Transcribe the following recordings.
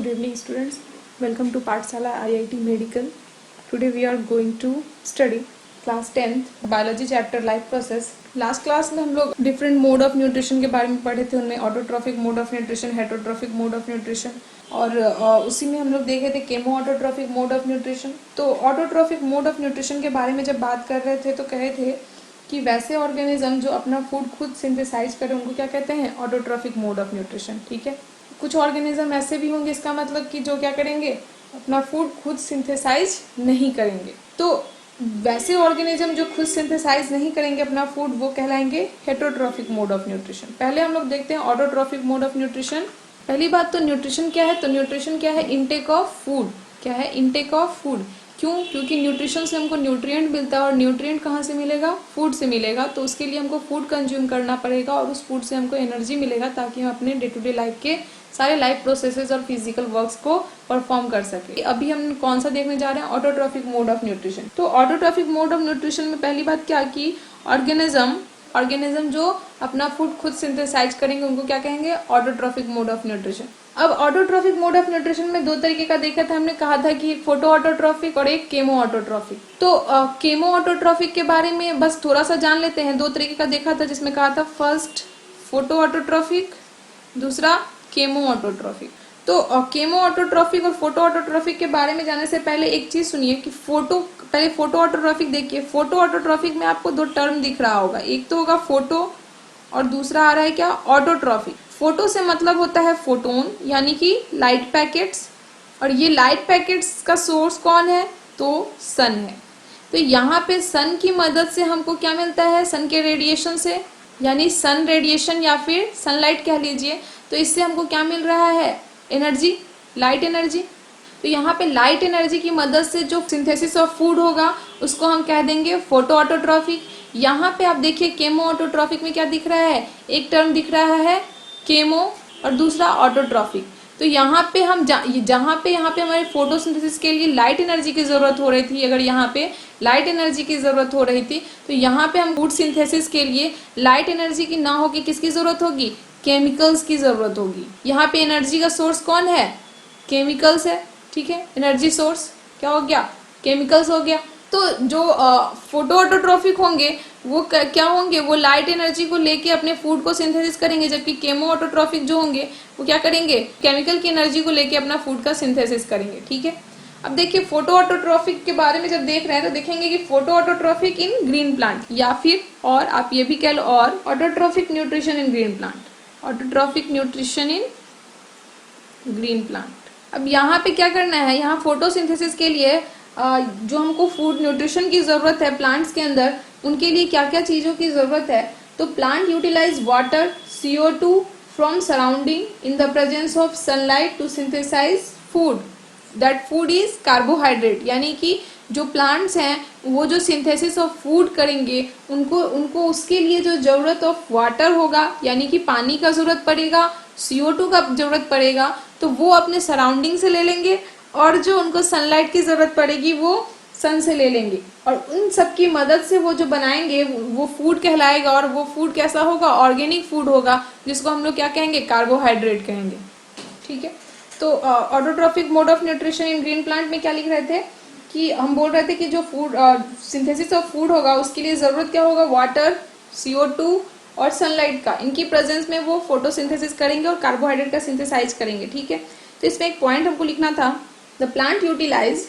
Good evening students. Welcome to Pathshala IIT Medical. Today we are going to study class 10th biology chapter life process. Last class में हम लोग different mode of nutrition के बारे में पढ़े थे. उनमें autotrophic mode of nutrition, heterotrophic mode of nutrition और उसी में हम लोग देखे थे chemo autotrophic mode of nutrition. तो ऑटोट्रॉफिक मोड ऑफ न्यूट्रिशन के बारे में जब बात कर रहे थे तो कहे थे कि वैसे ऑर्गेनिज्म जो अपना फूड खुद सिंथेसाइज करे उनको क्या कहते हैं, ऑटोट्रॉफिक मोड ऑफ न्यूट्रिशन. ठीक है. कुछ ऑर्गेनिज्म ऐसे भी होंगे, इसका मतलब कि जो क्या करेंगे, अपना फूड खुद सिंथेसाइज नहीं करेंगे. तो वैसे ऑर्गेनिज्म जो खुद सिंथेसाइज नहीं करेंगे अपना फूड, वो कहलाएंगे हेटरोट्रॉफिक मोड ऑफ न्यूट्रिशन. पहले हम लोग देखते हैं ऑटोट्रॉफिक मोड ऑफ न्यूट्रिशन. पहली बात तो न्यूट्रिशन क्या है, तो न्यूट्रिशन क्या है, इनटेक ऑफ फूड. क्या है, इनटेक ऑफ फूड. क्यों? क्योंकि न्यूट्रिशन से हमको न्यूट्रिएंट मिलता है और न्यूट्रिएंट कहाँ से मिलेगा, फूड से मिलेगा. तो उसके लिए हमको फूड कंज्यूम करना पड़ेगा और उस फूड से हमको एनर्जी मिलेगा ताकि हम अपने डे टू डे लाइफ के सारे लाइफ प्रोसेसेस और फिजिकल वर्क्स को परफॉर्म कर सके. अभी हम कौन सा देखने जा रहे हैं, ऑटोट्रॉफिक मोड ऑफ न्यूट्रिशन. तो ऑटोट्रॉफिक मोड ऑफ न्यूट्रिशन में पहली बात क्या की, ऑर्गेनिज्म जो अपना फूड खुद सिंथेसाइज करेंगे उनको क्या कहेंगे, ऑटोट्रॉफिक मोड ऑफ न्यूट्रिशन. अब ऑटोट्रॉफिक मोड ऑफ न्यूट्रिशन में दो तरीके का देखा था हमने. कहा था कि एक फोटो ऑटोट्रॉफिक और एक केमो ऑटोट्रॉफिक. तो केमो ऑटोट्रॉफिक के बारे में बस थोड़ा सा जान लेते हैं. दो तरीके का देखा था जिसमें कहा था फर्स्ट फोटो ऑटोट्रॉफिक, दूसरा केमो ऑटोट्रॉफिक. तो केमो ऑटोट्रॉफिक और फोटो ऑटोट्रॉफिक के बारे में जाने से पहले एक चीज सुनिए कि पहले फोटो ऑटोट्रॉफिक देखिए. फोटो ऑटोट्रॉफिक में आपको दो टर्म दिख रहा होगा, एक तो होगा फोटो और दूसरा आ रहा है क्या, ऑटोट्रॉफिक. फोटो से मतलब होता है फोटोन यानी कि लाइट पैकेट्स, और ये लाइट पैकेट्स का सोर्स कौन है, तो सन है. तो यहाँ पे सन की मदद से हमको क्या मिलता है, सन के रेडिएशन से, यानी सन रेडिएशन या फिर सनलाइट कह लीजिए. तो इससे हमको क्या मिल रहा है, एनर्जी, लाइट एनर्जी. तो यहाँ पे लाइट एनर्जी की मदद से जो सिंथेसिस ऑफ फूड होगा उसको हम कह देंगे फोटो ऑटोट्रॉफिक. यहाँ पे आप देखिए केमो ऑटोट्रॉफिक में क्या दिख रहा है, एक टर्म दिख रहा है केमो और दूसरा ऑटोट्रॉफिक. तो यहाँ पे हम यहाँ पे हमारे फोटोसिंथेसिस के लिए लाइट एनर्जी की जरूरत हो रही थी. अगर यहाँ पे लाइट एनर्जी की जरूरत हो रही थी तो यहाँ पे हम फूड सिंथेसिस के लिए लाइट एनर्जी की ना होगी, किसकी जरूरत होगी, केमिकल्स की जरूरत होगी. यहाँ पे एनर्जी का सोर्स कौन है, केमिकल्स है. ठीक है, एनर्जी सोर्स क्या हो गया, केमिकल्स हो गया. तो जो फोटो ऑटोट्रॉफिक होंगे वो क्या होंगे, वो लाइट एनर्जी को लेके अपने फूड को सिंथेसिस करेंगे, जबकि केमो ऑटोट्रॉफिक जो होंगे वो क्या करेंगे, केमिकल की एनर्जी को लेके अपना फूड का सिंथेसिस करेंगे. ठीक है. अब देखिए फोटो ऑटोट्रॉफिक के बारे में जब देख रहे हैं तो देखेंगे कि फोटो ऑटोट्रॉफिक इन ग्रीन प्लांट, या फिर और आप ये भी कह लो और autotrophic nutrition in green plant, autotrophic nutrition in green plant. अब यहाँ पे क्या करना है, यहाँ फोटोसिंथेसिस के लिए जो हमको फूड न्यूट्रिशन की जरूरत है प्लांट्स के अंदर, उनके लिए क्या क्या चीजों की जरूरत है. तो plant utilise water, CO2 from surrounding in the presence of sunlight to synthesise food. That food is carbohydrate. यानी कि जो प्लांट्स हैं वो जो सिंथेसिस ऑफ फूड करेंगे उनको उसके लिए जो जरूरत ऑफ वाटर होगा, यानी कि पानी का जरूरत पड़ेगा, CO2 का जरूरत पड़ेगा, तो वो अपने सराउंडिंग से ले लेंगे, और जो उनको सनलाइट की जरूरत पड़ेगी वो सन से ले लेंगे, और उन सब की मदद से वो जो बनाएंगे वो फूड कहलाएगा. और वो फूड कैसा होगा, ऑर्गेनिक फूड होगा, जिसको हम लोग क्या कहेंगे, कार्बोहाइड्रेट कहेंगे. ठीक है. तो autotrophic mode of nutrition in green plant में क्या लिख रहे थे कि हम बोल रहे थे कि जो फूड सिंथेसिस ऑफ फूड होगा उसके लिए जरूरत क्या होगा, वाटर, CO2 और सनलाइट का. इनकी प्रेजेंस में वो फोटोसिंथेसिस करेंगे और कार्बोहाइड्रेट का सिंथेसाइज करेंगे. ठीक है. तो इसमें एक पॉइंट हमको लिखना था, the plant utilise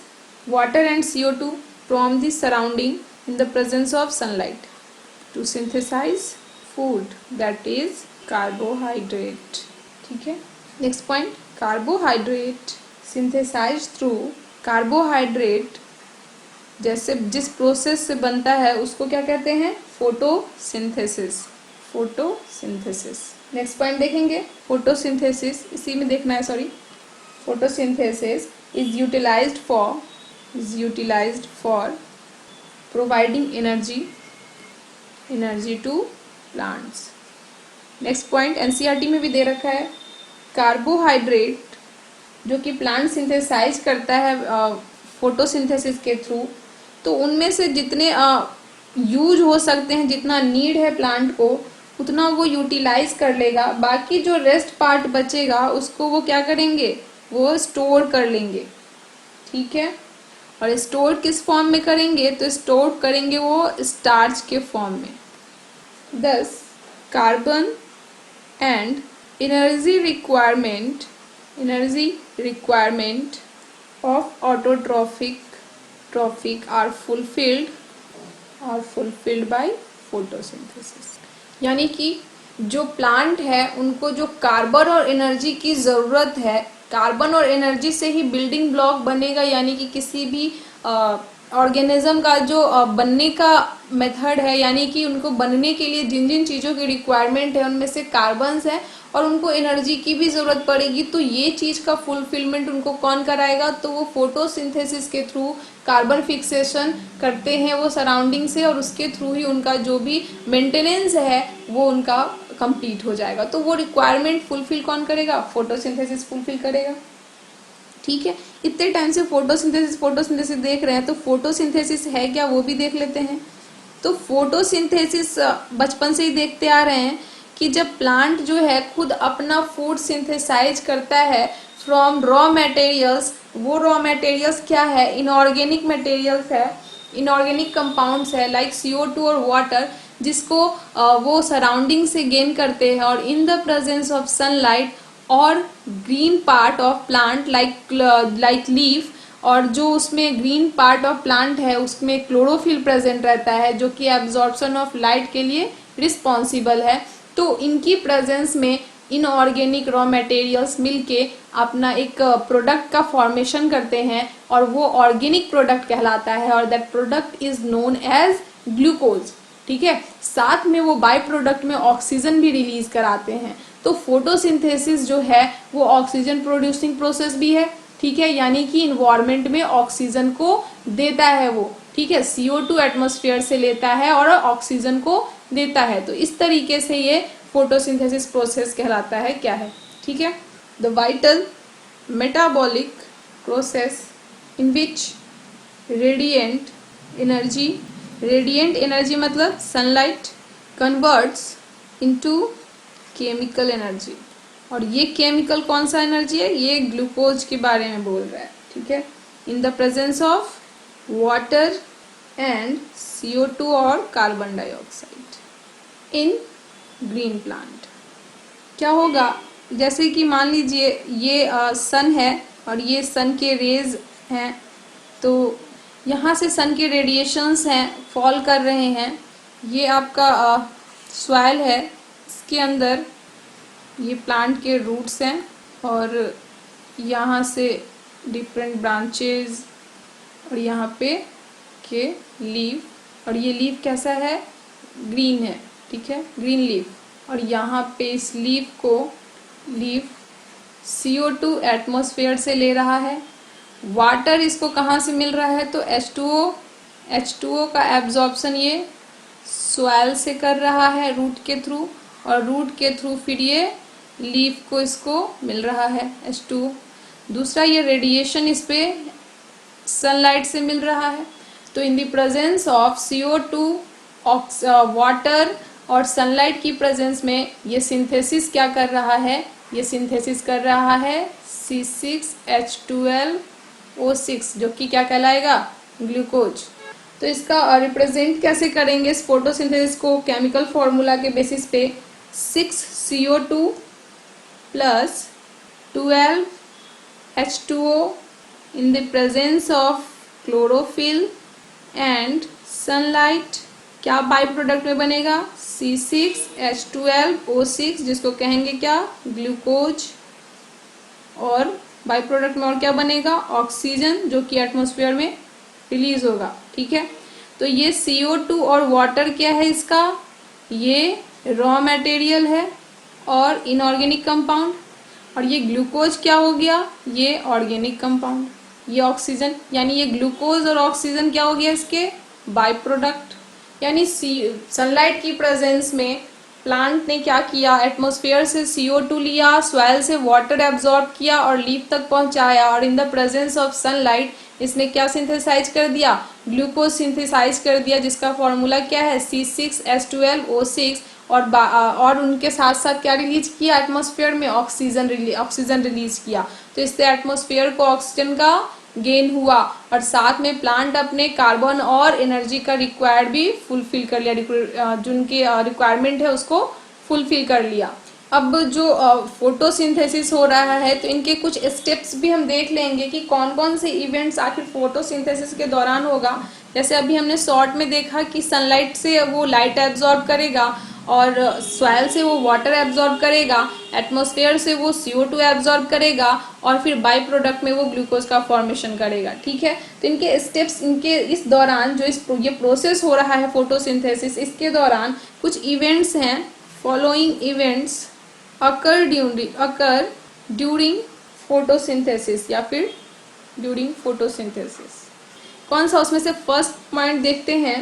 water and CO2 from the surrounding in the presence of sunlight to synthesise food, that is carbohydrate. ठीक है. Next point, carbohydrate synthesise through. Carbohydrate जैसे जिस प्रोसेस से बनता है उसको क्या कहते हैं, फोटोसिंथेसिस. फोटोसिंथेसिस. नेक्स्ट पॉइंट देखेंगे, फोटोसिंथेसिस, इसी में देखना है, sorry. Photosynthesis is utilised for providing energy to plants. Next point NCERT में भी दे रखा है, कार्बोहाइड्रेट जो कि प्लांट सिंथेसाइज करता है फोटोसिंथेसिस के थ्रू, तो उनमें से जितने यूज हो सकते हैं, जितना नीड है प्लांट को उतना वो यूटिलाइज कर लेगा. बाकी जो रेस्ट पार्ट बचेगा उसको वो क्या करेंगे, वो स्टोर कर लेंगे, ठीक है। और स्टोर किस फॉर्म में करेंगे, तो स्टोर करेंगे वो स्टार्च के फॉर्म में। Thus, carbon and energy requirement of autotrophic are fulfilled by photosynthesis। यानी कि जो प्लांट है उनको जो कार्बन और एनर्जी की ज़रूरत है, कार्बन और एनर्जी से ही बिल्डिंग ब्लॉक बनेगा, यानी कि किसी भी ऑर्गेनिज्म का जो बनने का मेथड है, यानी कि उनको बनने के लिए जिन जिन चीज़ों की रिक्वायरमेंट है उनमें से कार्बन्स है और उनको एनर्जी की भी ज़रूरत पड़ेगी। तो ये चीज़ का फुलफिलमेंट उनको कौन कराएगा, तो वो फोटोसिंथेसिस के थ्रू कार्बन फिक्सेशन करते हैं वो सराउंडिंग से, और उसके थ्रू ही उनका जो भी मेंटेनेंस है वो उनका कंप्लीट हो जाएगा। तो वो रिक्वायरमेंट फुलफिल कौन करेगा, फोटोसिंथेसिस फुलफिल करेगा, ठीक है। इतने टाइम से फोटोसिंथेसिस देख रहे हैं, तो फोटोसिंथेसिस है क्या वो भी देख लेते हैं। तो फोटोसिंथेसिस बचपन से ही देखते आ रहे हैं कि जब प्लांट जो है खुद अपना फूड सिंथेसाइज करता है फ्रॉम रॉ मटेरियल्स, वो रॉ मटेरियल्स क्या है, इनऑर्गेनिक मटेरियल्स है, इनऑर्गेनिक कंपाउंड्स है लाइक CO2 और वाटर, जिसको वो सराउंडिंग से गेन करते हैं, और in the presence of sunlight और green part of plant like leaf, और जो उसमें ग्रीन पार्ट ऑफ प्लांट है उसमें क्लोरोफिल प्रेजेंट रहता है जो कि एब्जॉर्प्शन ऑफ लाइट के लिए रिस्पॉन्सिबल है। तो इनकी प्रेजेंस में इनऑर्गेनिक रॉ मटेरियल्स मिलके अपना एक प्रोडक्ट का फॉर्मेशन करते हैं, और वो ऑर्गेनिक प्रोडक्ट कहलाता है, और that product is known as glucose, ठीक है। साथ में वो बाय प्रोडक्ट में ऑक्सीजन भी रिलीज कराते हैं। तो फोटोसिंथेसिस जो है वो ऑक्सीजन प्रोड्यूसिंग प्रोसेस भी है, ठीक है, यानी कि इन्वायरमेंट में ऑक्सीजन को देता है वो, ठीक है, CO2 एटमॉस्फेयर से लेता है और ऑक्सीजन को देता है। तो इस तरीके से ये फोटोसिंथेसिस प्रोसेस कहलाता है, क्या है, ठीक है। The vital metabolic process in which radiant energy मतलब sunlight converts into chemical energy, और ये केमिकल कौन सा एनर्जी है, ये ग्लूकोज के बारे में बोल रहा है, ठीक है। इन the presence of water and CO2 और carbon dioxide in green plant. क्या होगा, जैसे कि मान लीजिए ये सन है और ये सन के रेज हैं, तो यहाँ से सन के रेडिएशंस हैं, फॉल कर रहे हैं। ये आपका सॉइल है, इसके अंदर ये प्लांट के रूट्स हैं, और यहाँ से डिफरेंट ब्रांचेस, और यहाँ पे के लीफ, और ये लीफ कैसा है, ग्रीन है, ठीक है, ग्रीन लीफ। और यहाँ पे इस लीफ CO2 एटमॉस्फेयर से ले रहा है, वाटर इसको कहाँ से मिल रहा है, तो H2O का एब्जॉर्प्शन ये सॉइल से कर रहा है रूट के थ्रू, और रूट के थ्रू फिर ये लीफ को इसको मिल रहा है H2O। दूसरा, ये रेडिएशन इस पे सनलाइट से मिल रहा है। तो इन the presence of CO2 water और सनलाइट की प्रेजेंस में ये सिंथेसिस क्या कर रहा है, ये सिंथेसिस कर रहा है C6H12O6, जो कि क्या कहलाएगा, ग्लूकोज। तो इसका रिप्रेजेंट कैसे करेंगे इस फोटोसिंथेसिस को, केमिकल फॉर्मूला के बेसिस पे 6CO2 plus 12H2O in the presence of chlorophyll and sunlight, क्या बाई प्रोडक्ट में बनेगा, C6H12O6, जिसको कहेंगे क्या, ग्लूकोज। और बाई प्रोडक्ट में और क्या बनेगा, ऑक्सीजन, जो कि एटमॉस्फेयर में रिलीज होगा, ठीक है। तो ये CO2 और वाटर क्या है इसका, ये रॉ मटेरियल है और इनऑर्गेनिक कंपाउंड, और ये ग्लूकोज क्या हो गया, ये ऑर्गेनिक कंपाउंड। ये ऑक्सीजन, यानी ये ग्लूकोज और ऑक्सीजन क्या हो गया इसके, बाय प्रोडक्ट। यानी सनलाइट की प्रेजेंस में प्लांट ने क्या किया, एटमॉस्फेयर से CO2 लिया, सॉइल से वाटर एब्जॉर्ब किया और लीफ तक पहुंचाया, और in the presence of sunlight इसने क्या सिंथेसाइज कर दिया, ग्लूकोज सिंथेसाइज कर दिया, जिसका फॉर्मूला क्या है, C6H12O6। और उनके साथ साथ क्या रिलीज किया एटमॉस्फेयर में, ऑक्सीजन रिलीज किया। तो इससे एटमॉस्फेयर को ऑक्सीजन का गेन हुआ और साथ में प्लांट अपने कार्बन और एनर्जी का रिक्वायर्ड भी फुलफिल कर लिया, जो उनके रिक्वायरमेंट है उसको फुलफिल कर लिया। अब जो फोटोसिंथेसिस हो रहा है तो इनके कुछ स्टेप्स भी हम देख लेंगे कि कौन कौन से इवेंट्स आखिर फोटोसिंथेसिस के दौरान होगा। जैसे अभी हमने शॉर्ट में देखा कि सनलाइट से वो लाइट एब्जॉर्ब करेगा और सॉइल से वो वाटर एब्जॉर्ब करेगा, एटमॉस्फेयर से वो CO2 एब्जॉर्ब करेगा और फिर बाई प्रोडक्ट में वो ग्लूकोज का फॉर्मेशन करेगा। ठीक है, तो इनके स्टेप्स, इनके इस दौरान जो ये प्रोसेस हो रहा है फोटोसिंथेसिस, इसके दौरान कुछ इवेंट्स हैं। फॉलोइंग इवेंट्स अकर ड्यूरिंग फोटोसिंथेसिस या फिर ड्यूरिंग फोटोसिंथेसिस। कौन सा उसमें से फर्स्ट पॉइंट देखते हैं,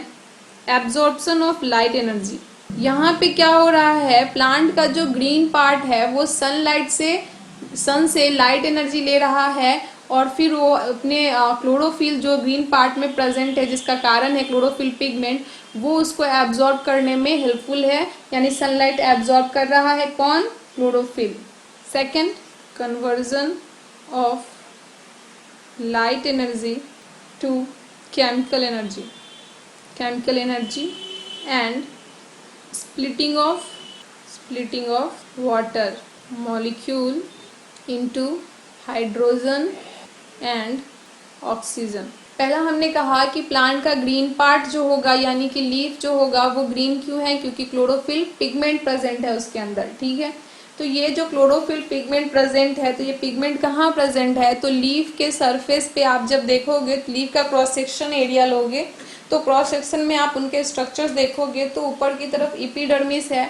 एब्जॉर्प्शन ऑफ लाइट एनर्जी। यहाँ पे क्या हो रहा है, प्लांट का जो ग्रीन पार्ट है वो सन से लाइट एनर्जी ले रहा है और फिर वो अपने क्लोरोफिल जो ग्रीन पार्ट में प्रेजेंट है, जिसका कारण है क्लोरोफिल पिगमेंट, वो उसको एब्जॉर्ब करने में हेल्पफुल है, यानी सनलाइट एब्जॉर्ब कर रहा है कौन, chlorophyll. Second, conversion of light energy to chemical energy and splitting of water molecule into hydrogen and oxygen। पहला हमने कहा कि प्लांट का ग्रीन पार्ट जो होगा यानी कि लीफ जो होगा वो ग्रीन क्यों है, क्योंकि क्लोरोफिल पिगमेंट प्रेजेंट है उसके अंदर। ठीक है, तो ये जो क्लोरोफिल पिगमेंट प्रेजेंट है, तो ये पिगमेंट कहाँ प्रेजेंट है, तो लीफ के सरफेस पे आप जब देखोगे, लीफ का क्रॉस सेक्शन एरिया लोगे तो क्रॉस सेक्शन में आप उनके स्ट्रक्चर्स देखोगे तो ऊपर की तरफ एपिडर्मिस है,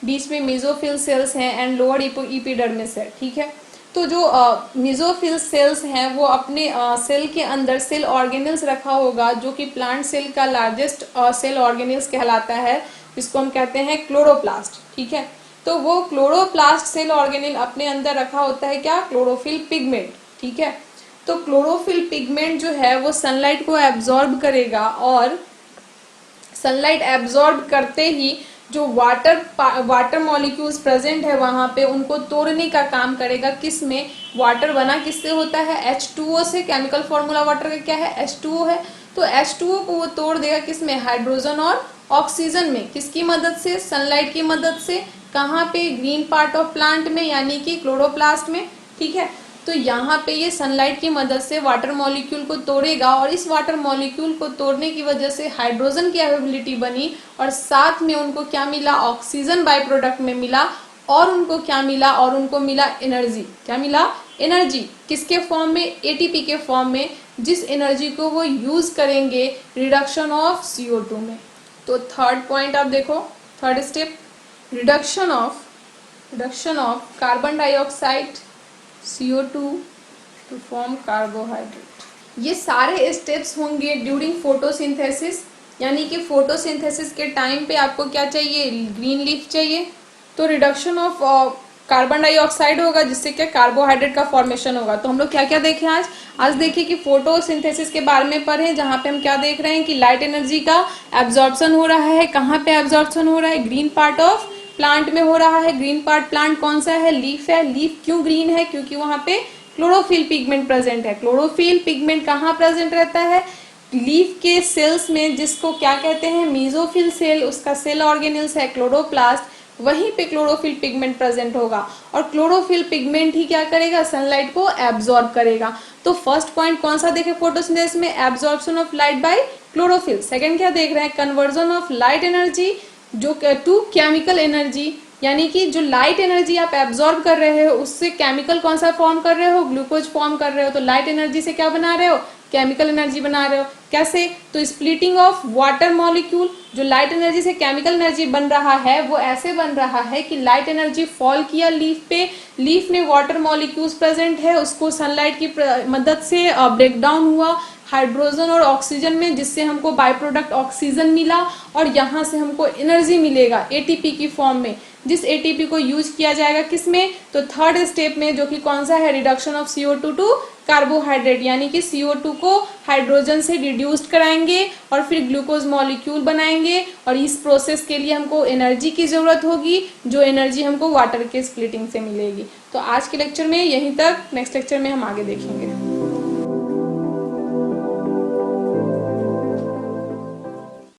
बीच में मेसोफिल सेल्स हैं एंड लोअर एपिडर्मिस है। ठीक है, तो जो मेसोफिल सेल्स हैं वो अपने सेल के अंदर सेल ऑर्गेनल्स रखा होगा, जो कि प्लांट सेल का लार्जेस्ट सेल ऑर्गेनल्स कहलाता है, जिसको हम कहते हैं क्लोरोप्लास्ट। ठीक है, तो वो क्लोरोप्लास्ट सेल ऑर्गेनल अपने अंदर रखा होता है क्या, क्लोरोफिल पिगमेंट। ठीक है, तो क्लोरोफिल पिगमेंट जो है वो सनलाइट को एब्जॉर्ब करेगा और सनलाइट एब्जॉर्ब करते ही जो वाटर मॉलिक्यूल्स प्रेजेंट है वहां पे उनको तोड़ने का काम करेगा। किस में, वाटर बना किससे होता है, H2O से। केमिकल फॉर्मूला वाटर का क्या है, H2O है। तो H2O को वो तोड़ देगा किस में, हाइड्रोजन और ऑक्सीजन में। किसकी मदद से, सनलाइट की मदद से। कहाँ पे, ग्रीन पार्ट ऑफ प्लांट में यानी कि क्लोरोप्लास्ट में। ठीक है, तो यहाँ पे ये सनलाइट की मदद से वाटर मॉलिक्यूल को तोड़ेगा और इस वाटर मॉलिक्यूल को तोड़ने की वजह से हाइड्रोजन की अवेलेबिलिटी बनी और साथ में उनको क्या मिला, ऑक्सीजन बाय प्रोडक्ट में मिला और उनको क्या मिला, और उनको मिला एनर्जी। क्या मिला, एनर्जी। किसके फॉर्म में, ATP के फॉर्म में, जिस एनर्जी को वो यूज करेंगे रिडक्शन ऑफ CO2 में। तो थर्ड पॉइंट आप देखो, third step, reduction of carbon dioxide CO2 to form carbohydrate. ये सारे स्टेप्स होंगे ड्यूरिंग फोटोसिंथेसिस, यानी कि फोटोसिंथेसिस के टाइम पे आपको क्या चाहिए, ग्रीन लीफ चाहिए। तो रिडक्शन ऑफ कार्बन डाइऑक्साइड होगा, जिससे क्या, कार्बोहाइड्रेट का फॉर्मेशन होगा। तो हम लोग क्या क्या देखें आज देखिए कि फोटोसिंथेसिस के बारे में पढ़ें, जहाँ पे हम क्या देख रहे हैं कि लाइट एनर्जी का एब्जॉर्प्शन हो रहा है। कहाँ पे एब्जॉर्प्शन हो रहा है, ग्रीन पार्ट ऑफ प्लांट में हो रहा है। ग्रीन पार्ट प्लांट कौन सा है, लीफ है। लीफ क्यों ग्रीन है, क्योंकि वहां पे क्लोरोफिल पिगमेंट प्रेजेंट है। क्लोरोफिल पिगमेंट कहाँ प्रेजेंट रहता है, लीफ के सेल्स में, जिसको क्या कहते हैं, मेसोफिल सेल। उसका सेल ऑर्गेनल्स है क्लोरोप्लास्ट, वहीं पे क्लोरोफिल पिगमेंट प्रेजेंट होगा और क्लोरोफिल पिगमेंट ही क्या करेगा, सनलाइट को एब्जॉर्ब करेगा। तो फर्स्ट पॉइंट कौन सा देखे फोटोसिंथेसिस में, absorption of light by chlorophyll. Second क्या देख रहे हैं, कन्वर्जन ऑफ लाइट एनर्जी जो टू केमिकल एनर्जी, यानी कि जो लाइट एनर्जी आप एब्जॉर्ब कर रहे हो उससे केमिकल कौन सा फॉर्म कर रहे हो, ग्लूकोज फॉर्म कर रहे हो। तो लाइट एनर्जी से क्या बना रहे हो, केमिकल एनर्जी बना रहे हो। कैसे, तो स्प्लिटिंग ऑफ वाटर मॉलिक्यूल, जो लाइट एनर्जी से केमिकल एनर्जी बन रहा है वो ऐसे बन रहा है कि लाइट एनर्जी फॉल किया लीफ पे, लीफ में वाटर मॉलिक्यूल्स प्रेजेंट है, उसको सनलाइट की मदद से ब्रेक डाउन हुआ, हाइड्रोजन और ऑक्सीजन में, जिससे हमको बाय प्रोडक्ट ऑक्सीजन मिला और यहाँ से हमको एनर्जी मिलेगा एटीपी की फॉर्म में, जिस एटीपी को यूज किया जाएगा किसमें, तो थर्ड स्टेप में, जो कि कौन सा है, reduction of CO2 to carbohydrate, यानी कि CO2 को हाइड्रोजन से रिड्यूस्ड कराएंगे और फिर ग्लूकोज मॉलिक्यूल बनाएंगे, और इस प्रोसेस के लिए हमको एनर्जी की ज़रूरत होगी, जो एनर्जी हमको वाटर के स्प्लिटिंग से मिलेगी। तो आज के लेक्चर में यहीं तक, नेक्स्ट लेक्चर में हम आगे देखेंगे।